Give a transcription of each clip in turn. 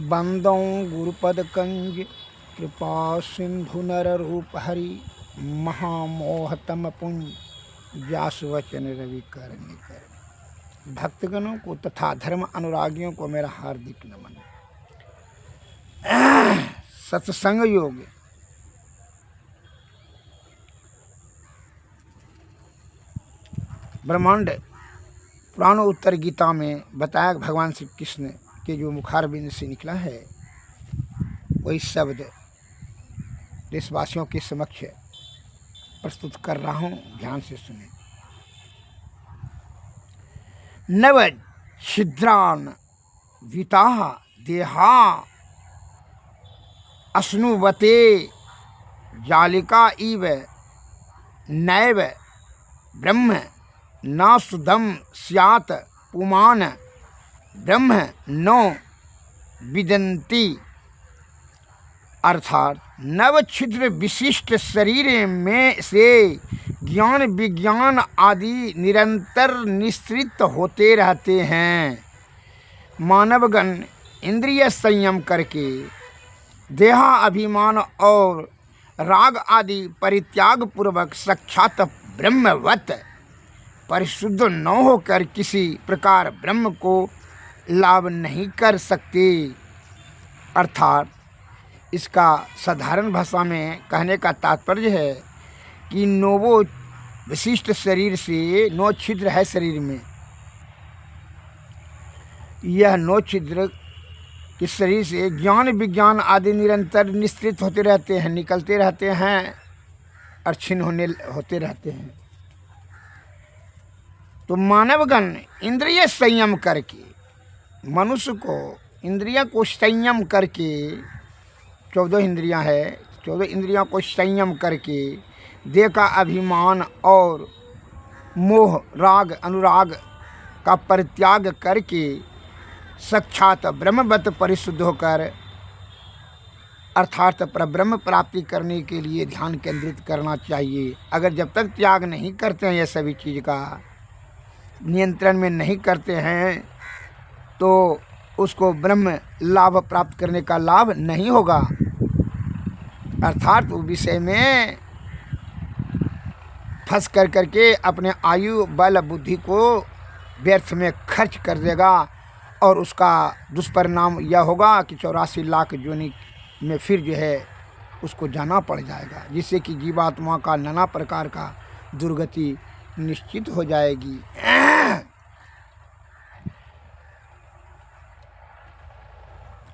बंदौ गुरुपद कंज कृपा सिंधु नर रूप हरि महामोहतम पुंज व्यास वचन रवि कर निकर। भक्तगणों को तथा धर्म अनुरागियों को मेरा हार्दिक नमन। सत्संग योग ब्रह्मांड पुराण उत्तर गीता में बताया भगवान श्री कृष्ण के जो मुखारबिंद से निकला है वही शब्द देशवासियों के समक्ष प्रस्तुत कर रहा हूँ, ध्यान से सुने। नव छिद्रान विता देहा अश्नुवते जालिका इव नैव ब्रह्म न सुदम स्यात् पुमान ब्रह्म नो विदन्ति। अर्थात नव छिद्र विशिष्ट शरीर में से ज्ञान विज्ञान आदि निरंतर निःसृत होते रहते हैं। मानवगण इंद्रिय संयम करके देहा अभिमान और राग आदि परित्याग पूर्वक साक्षात ब्रह्मवत परिशुद्ध न होकर किसी प्रकार ब्रह्म को लाभ नहीं कर सकते। अर्थात इसका साधारण भाषा में कहने का तात्पर्य है कि नौवो विशिष्ट शरीर से 9 छिद्र है शरीर में। यह 9 छिद्र के शरीर से ज्ञान विज्ञान आदि निरंतर निःसृत होते रहते हैं, निकलते रहते हैं और छिन्न होते रहते हैं। तो मानवगण इंद्रिय संयम करके, मनुष्य को इंद्रियों को संयम करके, 14 इंद्रियां है, 14 इंद्रियों को संयम करके देह का अभिमान और मोह राग अनुराग का परित्याग करके साक्षात ब्रह्मवत परिशुद्ध होकर अर्थात परब्रह्म प्राप्ति करने के लिए ध्यान केंद्रित करना चाहिए। अगर जब तक त्याग नहीं करते हैं, यह सभी चीज़ का नियंत्रण में नहीं करते हैं, तो उसको ब्रह्म लाभ प्राप्त करने का लाभ नहीं होगा। अर्थात वो विषय में फंस कर करके अपने आयु बल बुद्धि को व्यर्थ में खर्च कर देगा और उसका दुष्परिणाम यह होगा कि 84 लाख योनि में फिर जो है उसको जाना पड़ जाएगा, जिससे कि जीवात्मा का नाना प्रकार का दुर्गति निश्चित हो जाएगी।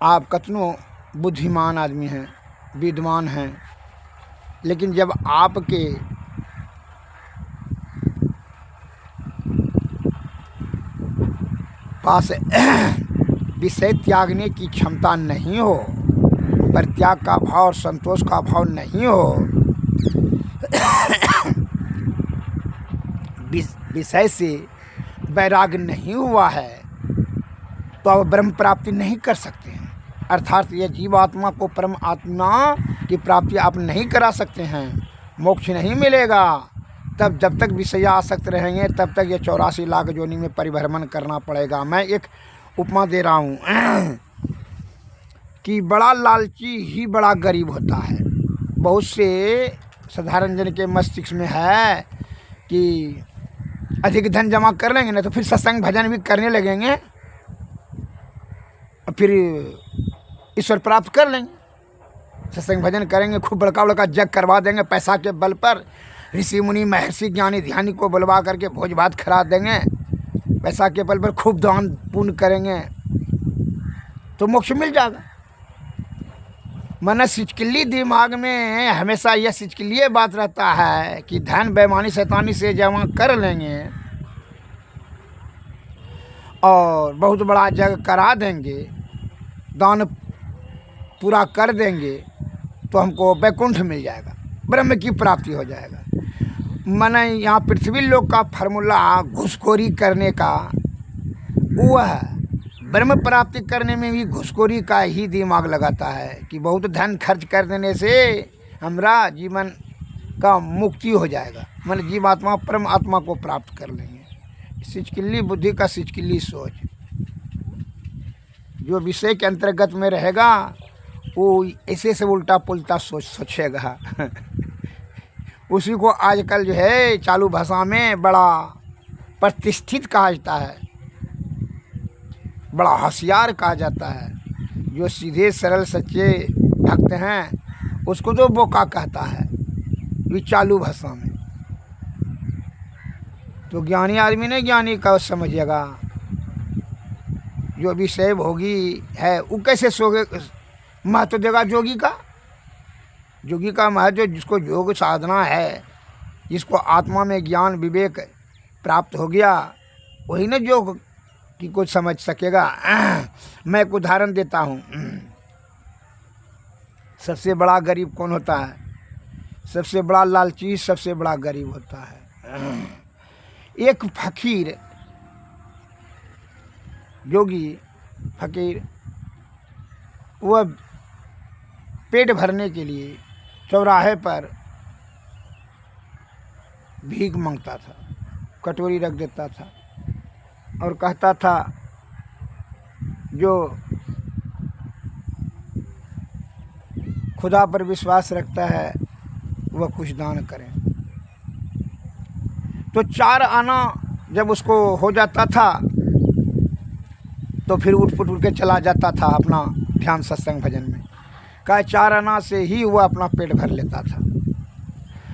आप कतनो बुद्धिमान आदमी हैं, विद्वान हैं, लेकिन जब आपके पास विषय त्यागने की क्षमता नहीं हो, परित्याग का भाव और संतोष का भाव नहीं हो, विषय से वैराग्य नहीं हुआ है, तो आप ब्रह्म प्राप्ति नहीं कर सकते हैं। अर्थात यह जीवात्मा को परम आत्मा की प्राप्ति आप नहीं करा सकते हैं, मोक्ष नहीं मिलेगा। तब जब तक विषय आसक्त रहेंगे तब तक ये 84 लाख योनि में परिभ्रमण करना पड़ेगा। मैं एक उपमा दे रहा हूँ कि बड़ा लालची ही बड़ा गरीब होता है। बहुत से साधारण जन के मस्तिष्क में है कि अधिक धन जमा कर लेंगे ना तो फिर सत्संग भजन भी करने लगेंगे और फिर ईश्वर प्राप्त कर लेंगे। सत्संग भजन करेंगे, खूब बड़का बड़का जग करवा देंगे पैसा के बल पर, ऋषि मुनि महर्षि ज्ञानी ध्यानी को बुलवा करके भोज भात खिला देंगे, पैसा के बल पर खूब दान पुण्य करेंगे तो मोक्ष मिल जाएगा। मन सिचकिल्ली दिमाग में हमेशा यह सिचकिल्ली बात रहता है कि धन बेईमानी शैतानी से जमा कर लेंगे और बहुत बड़ा जग करा देंगे, दान पूरा कर देंगे तो हमको वैकुंठ मिल जाएगा, ब्रह्म की प्राप्ति हो जाएगा। मन यहाँ पृथ्वी लोक का फार्मूला घुसखोरी करने का वह ब्रह्म प्राप्ति करने में भी घुसखोरी का ही दिमाग लगाता है कि बहुत धन खर्च कर देने से हमारा जीवन का मुक्ति हो जाएगा, मन जीवात्मा परम आत्मा को प्राप्त कर लेंगे। सिचकिल्ली बुद्धि का सिचकिल्ली सोच। जो विषय के अंतर्गत में रहेगा वो ऐसे से उल्टा पुल्टा सोचेगा। उसी को आजकल जो है चालू भाषा में बड़ा प्रतिष्ठित कहा जाता है, बड़ा होशियार कहा जाता है। जो सीधे सरल सच्चे भक्त हैं उसको तो बोका कहता है ये चालू भाषा में। तो ज्ञानी आदमी ने ज्ञानी का समझिएगा। जो विषय भोगी है वो कैसे महत्व देगा जोगी का? जोगी का महत्व जिसको योग साधना है, जिसको आत्मा में ज्ञान विवेक प्राप्त हो गया, वही ना योग की कुछ समझ सकेगा। मैं एक उदाहरण देता हूँ। सबसे बड़ा गरीब कौन होता है? सबसे बड़ा लालची सबसे बड़ा गरीब होता है। एक फकीर, योगी फकीर, वह पेट भरने के लिए चौराहे पर भीख मांगता था, कटोरी रख देता था और कहता था जो खुदा पर विश्वास रखता है वह कुछ दान करें। तो 4 आना जब उसको हो जाता था तो फिर उठ के चला जाता था अपना ध्यान सत्संग भजन में। का 4 आना से ही वो अपना पेट भर लेता था,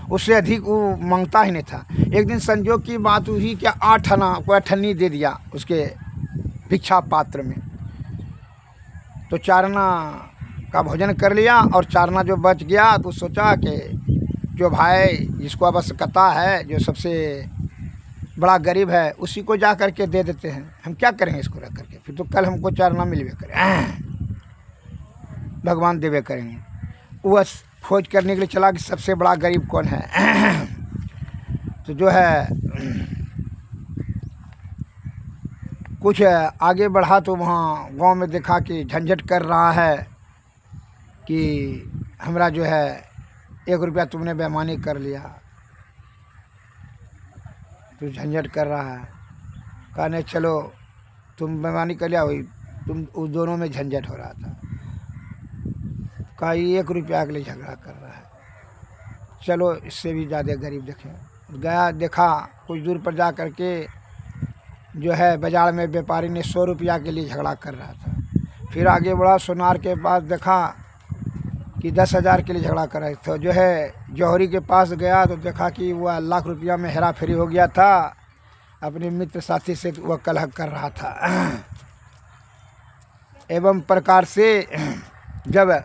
उससे अधिक वो मांगता ही नहीं था। एक दिन संजोग की बात हुई कि 8 आना को अठन्नी दे दिया उसके भिक्षा पात्र में। तो 4 आना का भोजन कर लिया और 4 आना जो बच गया तो सोचा कि जो भाई जिसको आवश्यकता है, जो सबसे बड़ा गरीब है, उसी को जा करके दे देते हैं। हम क्या करेंगे इसको रख करके, फिर तो कल हमको 4 आना मिलवे करें, भगवान देवे करेंगे। वह खोज करने के लिए चला कि सबसे बड़ा गरीब कौन है। तो जो है कुछ आगे बढ़ा तो वहाँ गांव में देखा कि झंझट कर रहा है कि हमरा जो है 1 रुपया तुमने बेईमानी कर लिया। तो झंझट कर रहा है, कहा नहीं चलो तुम बेईमानी कर लिया, वही तुम उस दोनों में झंझट हो रहा था। कहा 1 रुपया के लिए झगड़ा कर रहा है, चलो इससे भी ज़्यादा गरीब देखें। गया देखा कुछ दूर पर जा कर के जो है बाज़ार में व्यापारी ने 100 रुपया के लिए झगड़ा कर रहा था। फिर आगे बढ़ा, सोनार के पास देखा कि 10,000 के लिए झगड़ा कर रहे थे। जो है जौहरी के पास गया तो देखा कि वह लाख रुपया में हेरा फेरी हो गया था, अपने मित्र साथी से वह कलह कर रहा था। एवं प्रकार से जब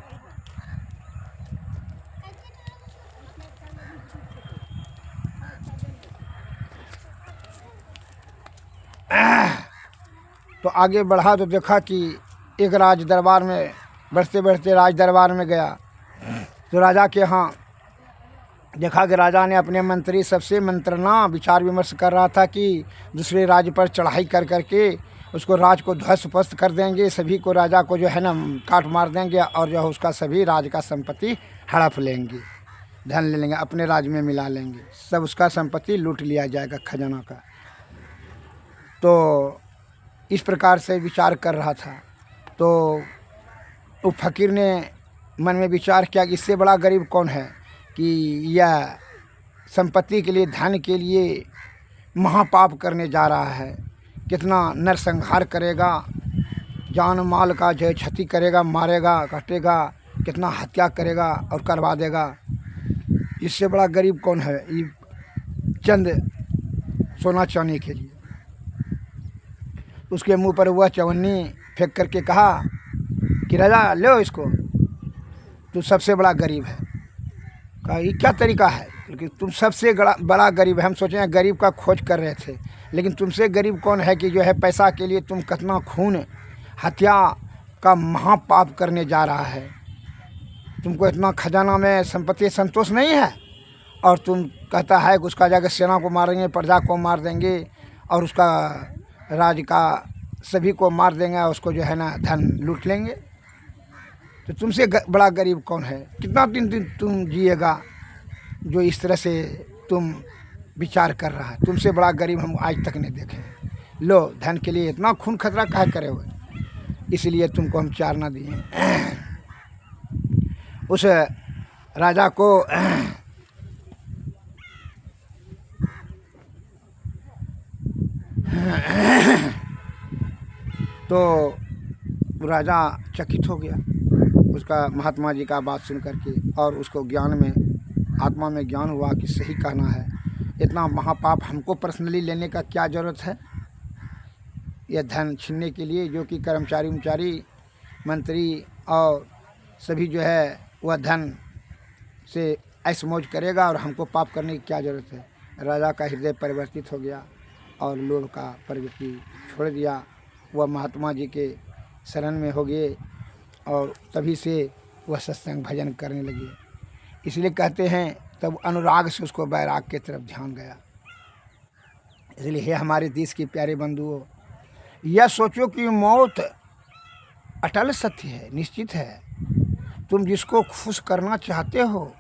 तो आगे बढ़ा तो देखा कि एक राज दरबार में बढ़ते बढ़ते राज दरबार में गया तो राजा के यहाँ देखा कि राजा ने अपने मंत्री सबसे मंत्रणा विचार विमर्श कर रहा था कि दूसरे राज्य पर चढ़ाई कर करके उसको राज को ध्वस्त पस्त कर देंगे, सभी को राजा को जो है ना काट मार देंगे और जो है उसका सभी राज का संपत्ति हड़प लेंगे, धन ले लेंगे, अपने राज में मिला लेंगे, सब उसका संपत्ति लूट लिया जाएगा खजाना का। तो इस प्रकार से विचार कर रहा था। तो वो फकीर ने मन में विचार किया कि इससे बड़ा गरीब कौन है कि यह संपत्ति के लिए, धन के लिए महापाप करने जा रहा है। कितना नरसंहार करेगा, जान माल का जो क्षति करेगा, मारेगा, काटेगा, कितना हत्या करेगा और करवा देगा। इससे बड़ा गरीब कौन है ये चंद सोना चांदी के लिए। उसके मुंह पर वह चवन्नी फेंक करके कहा कि राजा लो इसको, तू सबसे बड़ा गरीब है। कहा ये क्या तरीका है, क्योंकि तुम सबसे बड़ा गरीब है। हम सोचे गरीब का खोज कर रहे थे, लेकिन तुमसे गरीब कौन है कि जो है पैसा के लिए तुम कितना खून हत्या का महापाप करने जा रहा है। तुमको इतना खजाना में संपत्ति संतोष नहीं है और तुम कहता है कि उसका जाकर सेना को मारेंगे, प्रजा को मार देंगे और उसका राज का सभी को मार देंगे और उसको जो है ना धन लूट लेंगे। तो तुमसे बड़ा गरीब कौन है? कितना दिन तुम जिएगा जो इस तरह से तुम विचार कर रहा है? तुमसे बड़ा गरीब हम आज तक नहीं देखे। लो धन के लिए इतना खून खतरा काहे करे हुए। इसलिए तुमको हम चारना दिए। उस राजा को तो राजा चकित हो गया उसका महात्मा जी का बात सुन करके, और उसको ज्ञान में, आत्मा में ज्ञान हुआ कि सही कहना है, इतना महापाप हमको पर्सनली लेने का क्या ज़रूरत है, यह धन छीनने के लिए, जो कि कर्मचारी उमचारी मंत्री और सभी जो है वह धन से ऐश मौज करेगा और हमको पाप करने की क्या ज़रूरत है। राजा का हृदय परिवर्तित हो गया और लोभ का प्रवृत्ति छोड़ दिया, वह महात्मा जी के शरण में हो गए और तभी से वह सत्संग भजन करने लगे। इसलिए कहते हैं तब अनुराग से उसको वैराग की तरफ ध्यान गया। इसलिए हे हमारे देश के प्यारे बंधुओं, यह सोचो कि मौत अटल सत्य है, निश्चित है। तुम जिसको खुश करना चाहते हो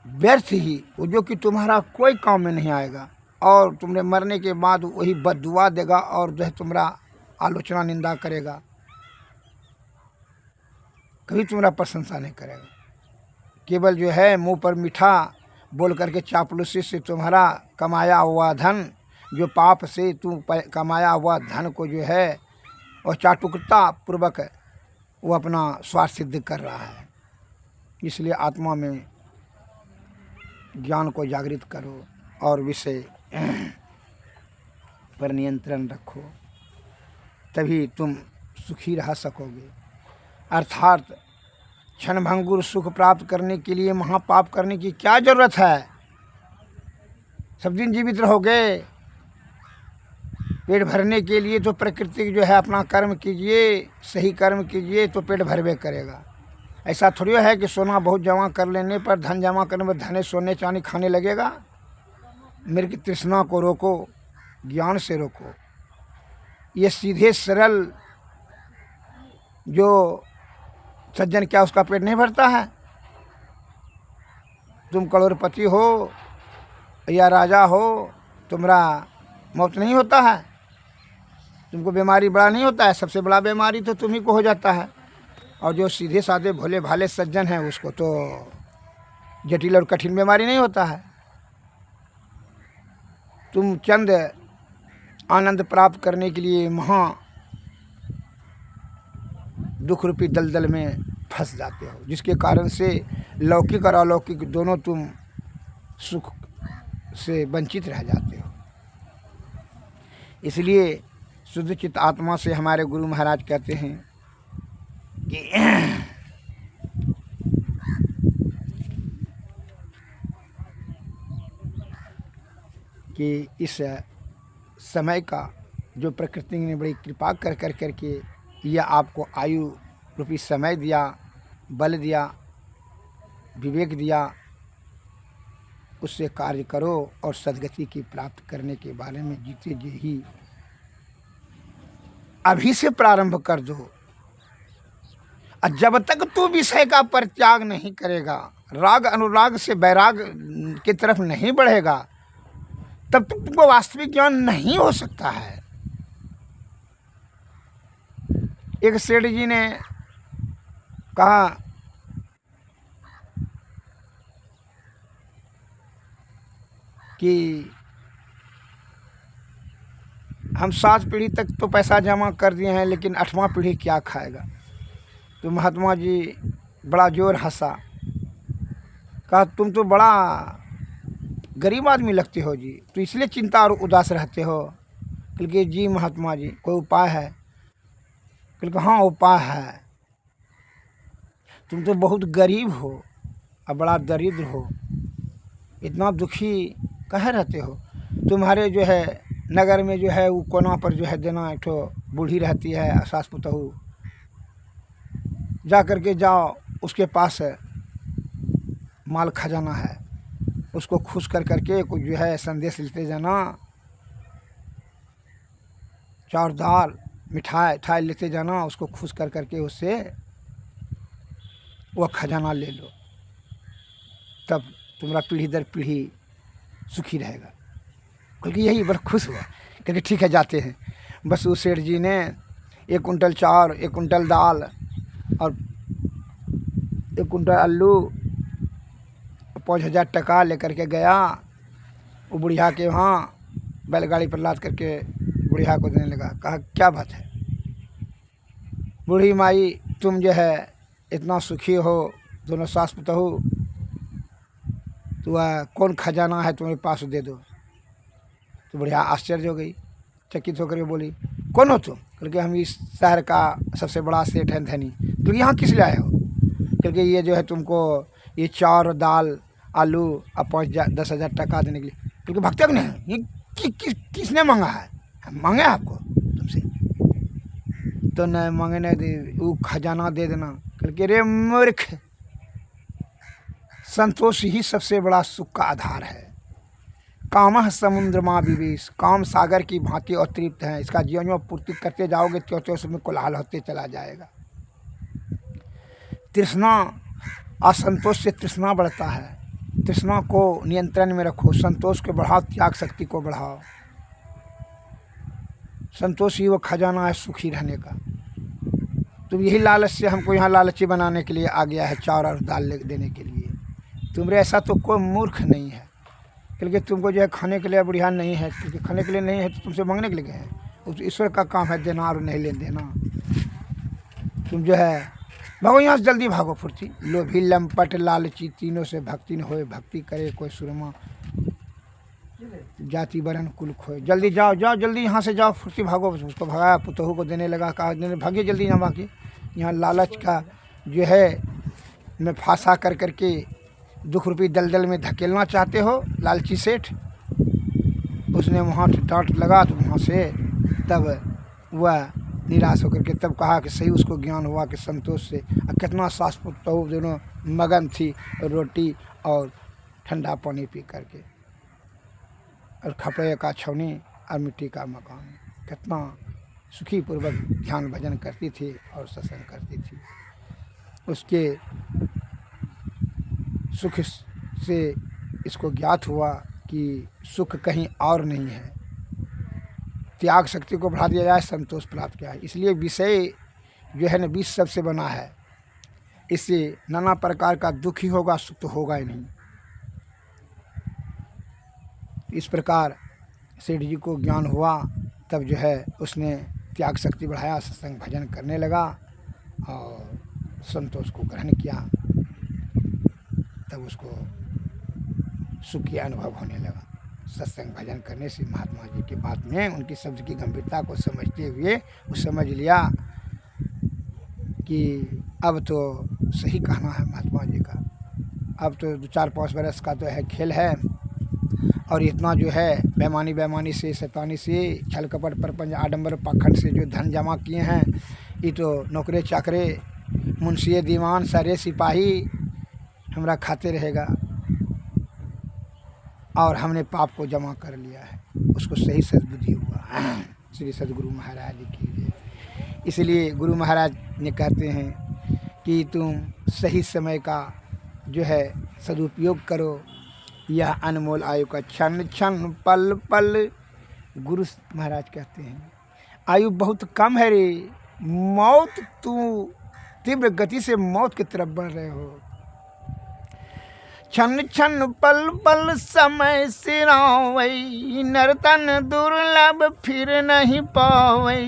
व्यर्थ ही, वो जो कि तुम्हारा कोई काम में नहीं आएगा, और तुमने मरने के बाद वही बद्दुआ देगा और जो है तुम्हारा आलोचना निंदा करेगा, कभी तुम्हारा प्रशंसा नहीं करेगा। केवल जो है मुंह पर मीठा बोल करके चापलूसी से तुम्हारा कमाया हुआ धन, जो पाप से तुम कमाया हुआ धन को जो है और चाटुकता पूर्वक वो अपना स्वार्थ सिद्ध कर रहा है। इसलिए आत्मा में ज्ञान को जागृत करो और विषय पर नियंत्रण रखो, तभी तुम सुखी रह सकोगे। अर्थात क्षणभंगुर सुख प्राप्त करने के लिए महापाप करने की क्या ज़रूरत है। सब दिन जीवित रहोगे, पेट भरने के लिए तो प्रकृति जो है अपना कर्म कीजिए, सही कर्म कीजिए तो पेट भरवे करेगा। ऐसा थोड़ी है कि सोना बहुत जमा कर लेने पर, धन जमा करने पर धने सोने चांदी खाने लगेगा। मेरे की तृष्णा को रोको, ज्ञान से रोको। ये सीधे सरल जो सज्जन, क्या उसका पेट नहीं भरता है? तुम करोड़पति हो या राजा हो, तुम्हारा मौत नहीं होता है, तुमको बीमारी बड़ा नहीं होता है। सबसे बड़ा बीमारी तो तुम्ही को हो जाता है, और जो सीधे साधे भोले भाले सज्जन हैं उसको तो जटिल और कठिन बीमारी नहीं होता है। तुम चंद आनंद प्राप्त करने के लिए महा दुख रूपी दलदल में फंस जाते हो, जिसके कारण से लौकिक और अलौकिक दोनों तुम सुख से वंचित रह जाते हो। इसलिए शुद्ध चित्त आत्मा से हमारे गुरु महाराज कहते हैं कि इस समय का जो प्रकृति ने बड़ी कृपा कर करके यह आपको आयु रूपी समय दिया, बल दिया, विवेक दिया, उससे कार्य करो और सद्गति की प्राप्त करने के बारे में जीते जी ही अभी से प्रारंभ कर दो। और जब तक तू विषय का परित्याग नहीं करेगा, राग अनुराग से वैराग की तरफ नहीं बढ़ेगा, तब तक तुमको वास्तविक ज्ञान नहीं हो सकता है। एक सेठ जी ने कहा कि हम 7 पीढ़ी तक तो पैसा जमा कर दिए हैं, लेकिन 8वां पीढ़ी क्या खाएगा। तो महात्मा जी बड़ा जोर हंसा, कहा तुम तो बड़ा गरीब आदमी लगते हो जी, तो इसलिए चिंता और उदास रहते हो। क्योंकि जी महात्मा जी कोई उपाय है? क्योंकि हाँ उपाय है, तुम तो बहुत गरीब हो और बड़ा दरिद्र हो, इतना दुखी कहाँ रहते हो। तुम्हारे जो है नगर में जो है वो कोना पर जो है देना एक ठो बूढ़ी रहती है, सास पुतहू, जा करके जाओ उसके पास माल खजाना है, उसको खुश कर करके कुछ जो है संदेश लेते जाना, चाउर दाल मिठाई ठाई लेते जाना, उसको खुश कर करके उससे वह खजाना ले लो, तब तुम्हारा पीढ़ी दर पीढ़ी सुखी रहेगा। क्योंकि यही बड़ा खुश हुआ, क्योंकि ठीक है जाते हैं। बस उस सेठ जी ने 1 कुंटल चावल, 1 कुंटल दाल और 1 कुंटल आलू, 5,000 टका लेकर के गया। वो बुढ़िया के वहाँ बैलगाड़ी पर लाद करके बुढ़िया को देने लगा। कहा क्या बात है बूढ़ी माई, तुम जो है इतना सुखी हो, दोनों सास पुतहू, तो वह कौन खजाना है तुम्हारे पास दे दो। तो बुढ़िया आश्चर्य हो गई, चकित होकर के बोली कौन हो तुम? क्योंकि हम इस शहर का सबसे बड़ा सेठ है धनी। तो यहाँ किस लिए आए हो? क्योंकि ये जो है तुमको ये चावल दाल आलू और 5-10,000 टका देने के लिए। क्योंकि भक्तक नहीं ये किसने मांगा है? हम मांगे आपको तुमसे? तो न मांगे न दे, वो खजाना दे देना। क्योंकि रे मूर्ख, संतोष ही सबसे बड़ा सुख का आधार है। कामः समुद्रमा विवेश, काम सागर की भांति अतृप्त है। इसका जीवन में पूर्ति करते जाओगे त्यों उसमें कोलाहल होते चला जाएगा। तृष्णा, असंतोष से तृष्णा बढ़ता है। तृष्णा को नियंत्रण में रखो, संतोष को बढ़ाओ, त्याग शक्ति को बढ़ाओ। संतोष ही वो खजाना है सुखी रहने का। तुम यही लालच से हमको यहाँ लालची बनाने के लिए आ गया है, चावल और दाल देने के लिए। तुमरे ऐसा तो कोई मूर्ख नहीं है, क्योंकि तुमको जो है खाने के लिए बुढ़िया नहीं है। क्योंकि खाने के लिए नहीं है तो तुमसे मांगने के लिए गए हैं। उस ईश्वर का काम है देना और नहीं लेने देना। तुम जो है भागो यहाँ से, जल्दी भागो फुर्ती। लोभी लंपट लालची तीनों से भक्ति न होए, भक्ति करे कोई सुरमा, जाति वरण कुल खोए। जल्दी जाओ जाओ, जल्दी यहाँ से जाओ, फुर्ती भागो। उसको भगाया, पुतहू को देने लगा, कहा भागिए जल्दी यहाँ भागिए। यहाँ लालच का जो है मैं फांसा कर करके दुख रूपी दलदल में धकेलना चाहते हो लालची सेठ। उसने वहाँ डांट लगा तो वहाँ से तब वह निराश होकर के तब कहा कि सही उसको ज्ञान हुआ कि संतोष से कितना सास पुतहू दोनों मगन थी रोटी और ठंडा पानी पी करके, और खपड़े का छौनी और मिट्टी का मकान। कितना सुखी पूर्वक ध्यान भजन करती थी और सत्संग करती थी। उसके सुख से इसको ज्ञात हुआ कि सुख कहीं और नहीं है। त्याग शक्ति को बढ़ा दिया जाए, संतोष प्राप्त किया है। इसलिए विषय जो है न विष सबसे बना है। इससे नाना प्रकार का दुख ही होगा, सुख तो होगा ही नहीं। इस प्रकार सेठ जी को ज्ञान हुआ, तब जो है उसने त्याग शक्ति बढ़ाया, सत्संग भजन करने लगा और संतोष को ग्रहण किया। तब उसको सुख की अनुभव होने लगा। सत्संग भजन करने से महात्मा जी की बात में उनकी शब्द की गंभीरता को समझते हुए वो समझ लिया कि अब तो सही कहना है महात्मा जी का। अब तो 4-5 बरस का तो है खेल है, और इतना जो है बेईमानी से, शैतानी से, छल कपट परपंच आडंबर पाखंड से जो धन जमा किए हैं, ये तो नौकरे चाकरे मुंशी दीवान सारे सिपाही हमरा खाते रहेगा। और हमने पाप को जमा कर लिया है, उसको सही सद्बुद्धि हुआ। श्री सद्गुरु महाराज की जय। इसलिए गुरु महाराज ने कहते हैं कि तुम सही समय का जो है सदुपयोग करो। यह अनमोल आयु का क्षण क्षण पल पल, गुरु महाराज कहते हैं आयु बहुत कम है रे, मौत तू तीव्र गति से मौत की तरफ बढ़ रहे हो। क्षण क्षण पल पल समय सिरावई, नर्तन दुर्लभ फिर नहीं पावई।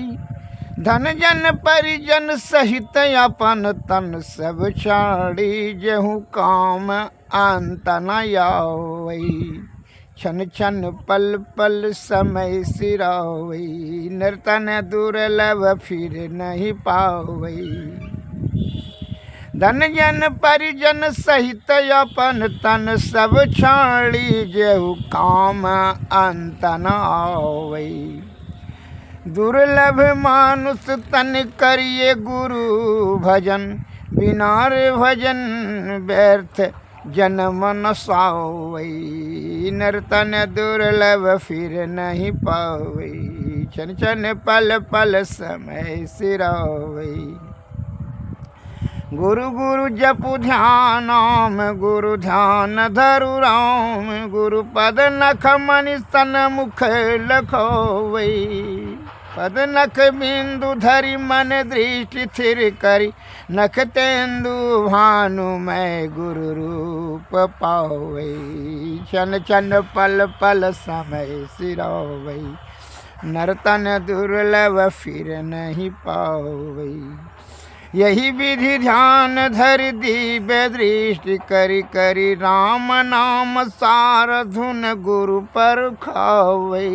धन जन परिजन सहित अपन तन सब छाड़ी, जेहू काम अंत न आवई। क्षण क्षण पल पल समय सिरावई, नर्तन दुर्लभ फिर नहीं पावई। धन जन परिजन सहित अपन तन सब छाड़ी, जेहू काम अंत न आवई। दुर्लभ मानुष तन करिए गुरु भजन, बिना रे भजन व्यर्थ जन्म न सावई। नर्तन दुर्लभ फिर नहीं पावई, क्षण क्षण पल पल समय सिरावई। गुरु गुरु जपु ध्यानाम, गुरु ध्यान धरु राम। गुरु पद नख मनि स्तन मुख लखोवई। पद नख बिंदु धरि मन दृष्टि थिर करी, नख तेंदु भानु मैं गुरु रूप पावै, क्षण क्षण पल पल समय सिरावै, नर्तन दुर्लभ फिर नहीं पावै। यही विधि ध्यान धर दिव्य दृष्टि करी करी, राम नाम सार धुन गुरु पर खावै,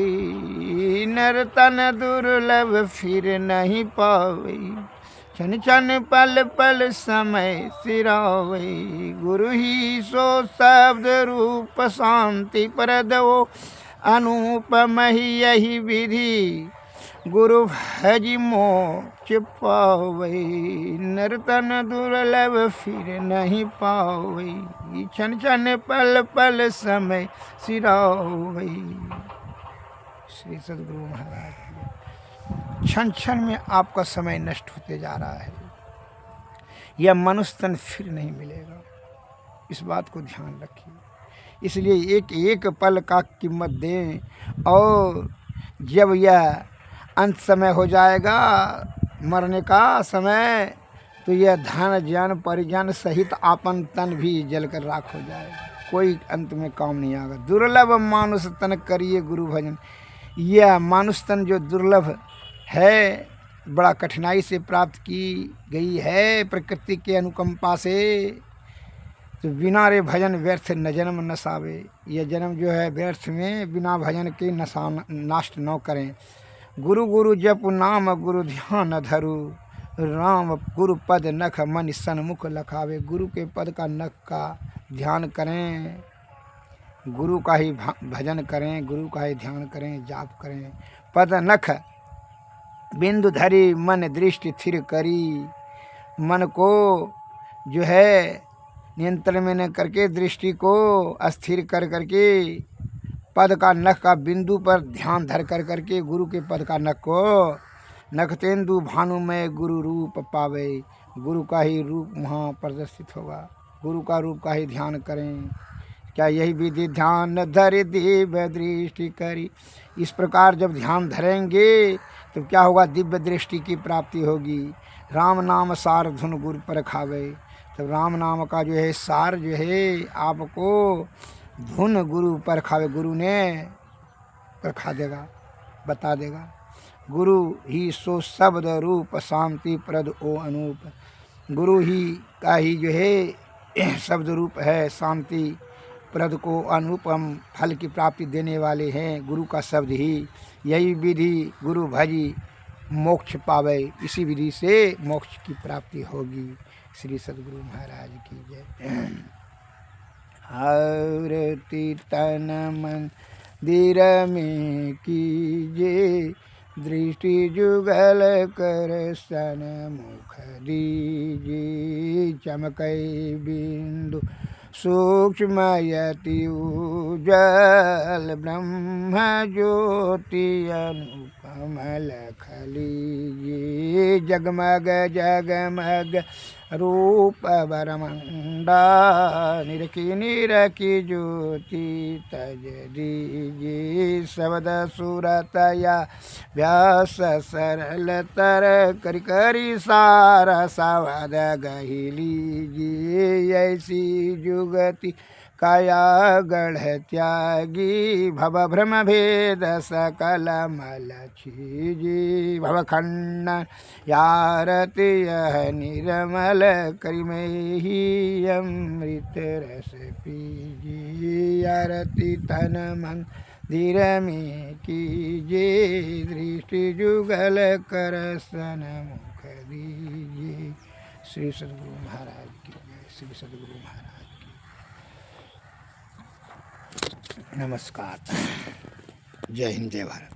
नर्तन दुर्लभ फिर नहीं पावै, क्षण क्षण पल पल समय सिरावै। गुरु ही सो शब्द रूप शांति प्रदो, अनूपम ही यही विधि गुरु भज मोक्ष पावै, नर्तन दुर्लभ फिर नहीं पावै, क्षण क्षण पल पल समय सिरावै। श्री सद्गुरु महाराज, क्षण क्षण में आपका समय नष्ट होते जा रहा है, यह मनुष्य तन फिर नहीं मिलेगा, इस बात को ध्यान रखिए। इसलिए एक एक पल का कीमत दें, और जब यह अंत समय हो जाएगा, मरने का समय, तो यह धन जन परिजन सहित आपन तन भी जलकर राख हो जाएगा, कोई अंत में काम नहीं आएगा। दुर्लभ मानुष तन करिए गुरु भजन, यह मानुष तन जो दुर्लभ है, बड़ा कठिनाई से प्राप्त की गई है प्रकृति के अनुकंपा से, तो बिना रे भजन व्यर्थ न जन्म नसावे, यह जन्म जो है व्यर्थ में बिना भजन के नष्ट न करें। गुरु गुरु जप नाम गुरु ध्यान धरु, राम गुरु पद नख मन सन्मुख लखावे। गुरु के पद का नख का ध्यान करें, गुरु का ही भजन करें, गुरु का ही ध्यान करें, जाप करें। पद नख बिंदु धरी मन दृष्टि थिर करी, मन को जो है नियंत्रण में न करके दृष्टि को अस्थिर कर करके, पद का नख का बिंदु पर ध्यान धर कर करके गुरु के पद का नख को, नख तेंदु भानु में गुरु रूप पावे, गुरु का ही रूप वहाँ प्रदर्शित होगा, गुरु का रूप का ही ध्यान करें। क्या यही विधि ध्यान धर दिव्य दृष्टि करी, इस प्रकार जब ध्यान धरेंगे तो क्या होगा, दिव्य दृष्टि की प्राप्ति होगी। राम नाम सार धुन गुरु पर खावे, तब राम नाम का जो है सार जो है आपको धुन गुरु पर खावे, गुरु ने परखा देगा, बता देगा। गुरु ही सो शब्द रूप शांति प्रद ओ अनूप, गुरु ही का ही जो है शब्द रूप है, शांति प्रद को अनुपम फल की प्राप्ति देने वाले हैं। गुरु का शब्द ही, यही विधि गुरु भजी मोक्ष पावे, इसी विधि से मोक्ष की प्राप्ति होगी। श्री सद्गुरु महाराज की जय। आरती तन मंदिर में कीजे, दृष्टि जुगल कर सन्मुख दीजे, चमकई बिंदु सूक्ष्मयति उज्जल, ब्रह्म ज्योति अनुपम लख लीजे, जगमग जगमग रूप बरमंडा, निरखी निरखी ज्योति तज दीजे, शब्द सुरतया व्यास सरल तर, करि करि सारा सावध गही लीजिए, ऐसी जुगति काया गढ़ त्यागी, भव भ्रम भेद सकल मल छीजी, भव खंडन यारति यह निर्मल, करिमै ही अमृत रस पीजी, आरती तन मंदिर में कीजे, दृष्टि जुगल कर सन्मुख दीजिए। श्री सद्गुरु महाराज की जय। श्री सद्गुरु महाराज की नमस्कार। जय हिंद, जय भारत।